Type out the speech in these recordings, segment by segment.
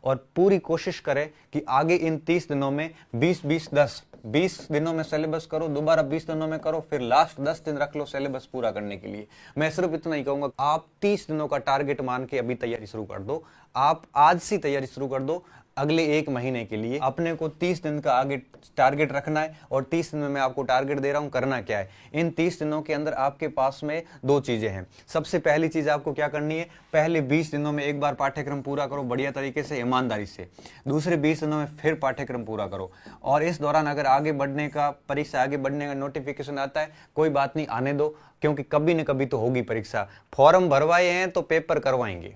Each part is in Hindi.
और पूरी कोशिश करें कि आगे इन 30 दिनों में 20 दिनों में सिलेबस करो, दोबारा 20 दिनों में करो, फिर लास्ट 10 दिन रख लो सिलेबस पूरा करने के लिए। मैं सिर्फ इतना ही कहूंगा, आप 30 दिनों का टारगेट मान के अभी तैयारी शुरू कर दो। आप आज से तैयारी शुरू कर दो। अगले 1 महीने के लिए अपने को 30 दिन का आगे टारगेट रखना है, और 30 दिन में मैं आपको टारगेट दे रहा हूं। करना क्या है, इन 30 दिनों के अंदर आपके पास में 2 चीजें हैं। सबसे पहली चीज आपको क्या करनी है, पहले 20 दिनों में एक बार पाठ्यक्रम पूरा करो बढ़िया तरीके से, ईमानदारी से। दूसरे 20 दिनों में फिर पाठ्यक्रम पूरा करो, और इस दौरान अगर आगे बढ़ने का, परीक्षा आगे बढ़ने का नोटिफिकेशन आता है, कोई बात नहीं, आने दो, क्योंकि कभी न कभी तो होगी परीक्षा। फॉर्म भरवाए हैं तो पेपर करवाएंगे।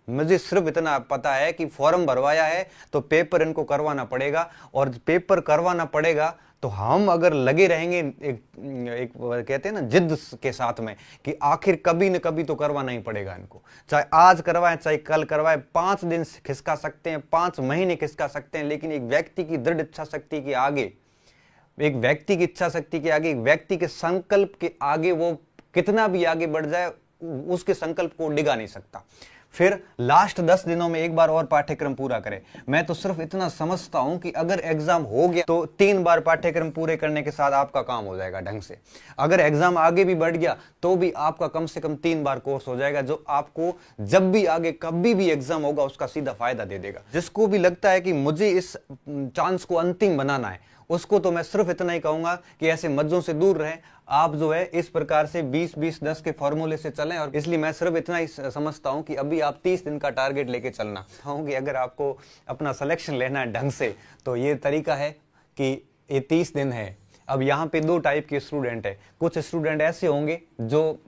मुझे सिर्फ इतना पता है कि फॉर्म भरवाया है तो पेपर इनको करवाना पड़ेगा, और पेपर करवाना पड़ेगा तो हम अगर लगे रहेंगे एक कहते हैं ना जिद के साथ में, कि आखिर कभी न कभी तो करवाना ही पड़ेगा इनको, चाहे आज करवाएं चाहे कल करवाएं। 5 दिन खिसका सकते हैं, 5 महीने खिसका सकते हैं, लेकिन एक व्यक्ति की दृढ़ इच्छा शक्ति के आगे, एक व्यक्ति की इच्छा शक्ति के आगे, एक व्यक्ति के संकल्प के आगे, वो कितना भी आगे बढ़ जाए उसके संकल्प को डिगा नहीं सकता। फिर लास्ट 10 दिनों में एक बार और पाठ्यक्रम पूरा करें। मैं तो सिर्फ इतना समझता हूं कि अगर एग्जाम हो गया तो 3 बार पाठ्यक्रम पूरे करने के साथ आपका काम हो जाएगा ढंग से। अगर एग्जाम आगे भी बढ़ गया तो भी आपका कम से कम 3 बार कोर्स हो जाएगा, जो आपको जब भी आगे कभी भी एग्जाम होगा उसका सीधा फायदा दे देगा। जिसको भी लगता है कि मुझे इस चांस को अंतिम बनाना है, उसको तो मैं सिर्फ इतना ही कहूंगा कि ऐसे मज्जों से दूर रहें। आप जो है इस प्रकार से 20-20-10 के फॉर्मूले से चलें, और इसलिए मैं सिर्फ इतना ही समझता हूं कि अभी आप 30 दिन का टारगेट लेके चलना कि अगर आपको अपना सिलेक्शन लेना है ढंग से, तो ये तरीका है कि ये 30 दिन है। अब यहाँ पे 2 टाइप के स्टूडेंट है। कुछ स्टूडेंट ऐसे होंगे जो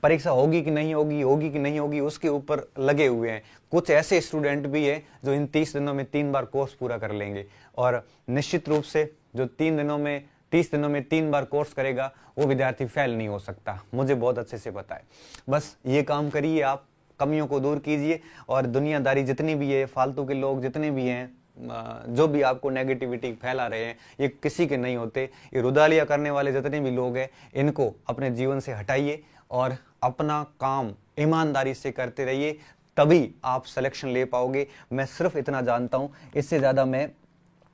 परीक्षा होगी कि नहीं होगी, होगी कि नहीं होगी, उसके ऊपर लगे हुए हैं। कुछ ऐसे स्टूडेंट भी हैं जो इन 30 दिनों में 3 बार कोर्स पूरा कर लेंगे, और निश्चित रूप से जो 30 दिनों में 3 बार कोर्स करेगा वो विद्यार्थी फेल नहीं हो सकता, मुझे बहुत अच्छे से पता है। बस ये काम करिए, आप कमियों को दूर कीजिए, और दुनियादारी जितनी भी है, फालतू के लोग जितने भी हैं, जो भी आपको नेगेटिविटी फैला रहे हैं, ये किसी के नहीं होते। ये रुदालिया करने वाले जितने भी लोग हैं, इनको अपने जीवन से हटाइए और अपना काम ईमानदारी से करते रहिए, तभी आप सिलेक्शन ले पाओगे। मैं सिर्फ इतना जानता हूं, इससे ज्यादा मैं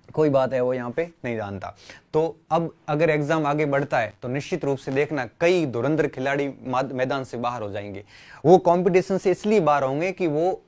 कोई बात है वो यहाँ पे नहीं जानता। तो अब अगर एग्जाम आगे बढ़ता है तो निश्चित रूप से देखना, कई धुरंधर खिलाड़ी मैदान से बाहर हो जाएंगे। वो कंपटीशन से इसलिए बाहर होंगे कि वो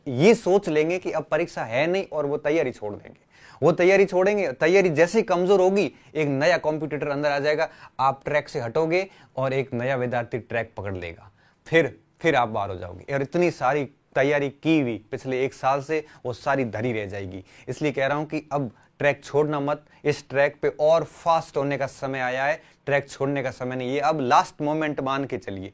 ये सोच लेंगे कि अब परीक्षा है नहीं, और वो तैयारी छोड़ देंगे। वो तैयारी छोड़ेंगे, तैयारी जैसे कमजोर होगी, एक नया कॉम्पिटिटर अंदर आ जाएगा, आप ट्रैक से हटोगे और एक नया विद्यार्थी ट्रैक पकड़ लेगा, फिर आप बाहर हो जाओगे। और इतनी सारी तैयारी की हुई पिछले 1 साल से, वो सारी धरी रह जाएगी। इसलिए कह रहा हूं कि अब ट्रैक छोड़ना मत, इस ट्रैक पे और फास्ट होने का समय आया है, ट्रैक छोड़ने का समय नहीं है। अब लास्ट मोमेंट मान के चलिए,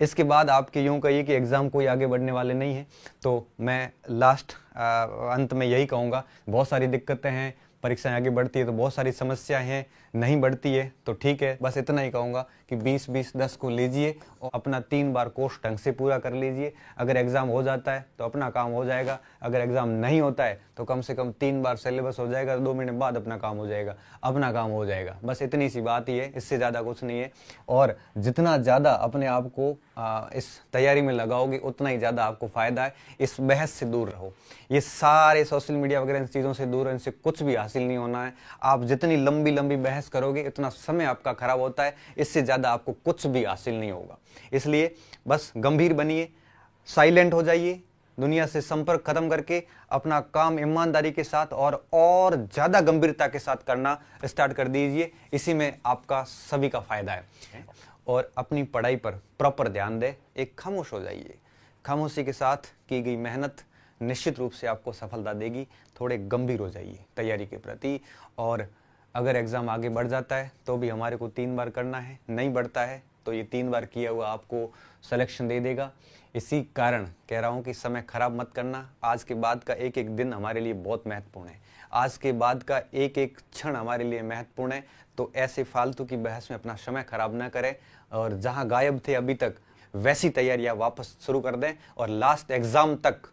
इसके बाद आपके यूं कहिए कि एग्जाम कोई आगे बढ़ने वाले नहीं है। तो मैं लास्ट अंत में यही कहूंगा, बहुत सारी दिक्कतें हैं, परीक्षाएं आगे बढ़ती है तो बहुत सारी समस्याएं हैं, नहीं बढ़ती है तो ठीक है। बस इतना ही कहूंगा कि 20-20-10 को लीजिए और अपना 3 बार कोर्स ढंग से पूरा कर लीजिए। अगर एग्जाम हो जाता है तो अपना काम हो जाएगा, अगर एग्जाम नहीं होता है तो कम से कम 3 बार सिलेबस हो जाएगा, 2 महीने बाद अपना काम हो जाएगा, अपना काम हो जाएगा। बस इतनी सी बात ही है, इससे ज्यादा कुछ नहीं है। और जितना ज्यादा अपने आप को इस तैयारी में लगाओगे उतना ही ज्यादा आपको फायदा है। इस बहस से दूर रहो, ये सारे सोशल मीडिया वगैरह इन चीजों से दूर, इनसे कुछ भी हासिल नहीं होना है। आप जितनी लंबी लंबी बहस करोगे इतना समय आपका खराब होता है, इससे ज्यादा आपको कुछ भी हासिल नहीं होगा। इसलिए बस गंभीर बनिए, साइलेंट हो जाइए, दुनिया से संपर्क खत्म करके अपना काम ईमानदारी के साथ और ज्यादा गंभीरता के साथ करना स्टार्ट कर दीजिए। इसी में आपका सभी का फायदा है। और अपनी पढ़ाई पर प्रॉपर ध्यान दें, एक खामोश हो जाइए। खामोशी के साथ की गई मेहनत निश्चित रूप से आपको सफलता देगी। थोड़े गंभीर हो जाइए तैयारी के प्रति। और अगर एग्जाम आगे बढ़ जाता है तो भी हमारे को 3 बार करना है, नहीं बढ़ता है तो ये 3 बार किया हुआ आपको सिलेक्शन दे देगा। इसी कारण कह रहा हूं कि समय खराब मत करना। आज के बाद का एक एक दिन हमारे लिए बहुत महत्वपूर्ण है, आज के बाद का एक एक क्षण हमारे लिए महत्वपूर्ण है। तो ऐसे फालतू की बहस में अपना समय खराब ना करें, और जहां गायब थे अभी तक वैसी तैयारियां वापस शुरू कर दें, और लास्ट एग्जाम तक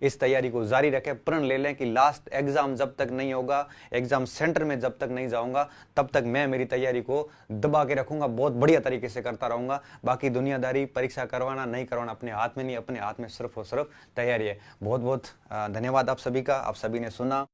इस तैयारी को जारी रखें, प्रण ले लें कि लास्ट एग्जाम जब तक नहीं होगा, एग्जाम सेंटर में जब तक नहीं जाऊंगा, तब तक मैं मेरी तैयारी को दबा के रखूंगा, बहुत बढ़िया तरीके से करता रहूंगा। बाकी दुनियादारी, परीक्षा करवाना नहीं करवाना अपने हाथ में नहीं, अपने हाथ में सिर्फ और सिर्फ तैयारी है। बहुत बहुत धन्यवाद आप सभी का, आप सभी ने सुना।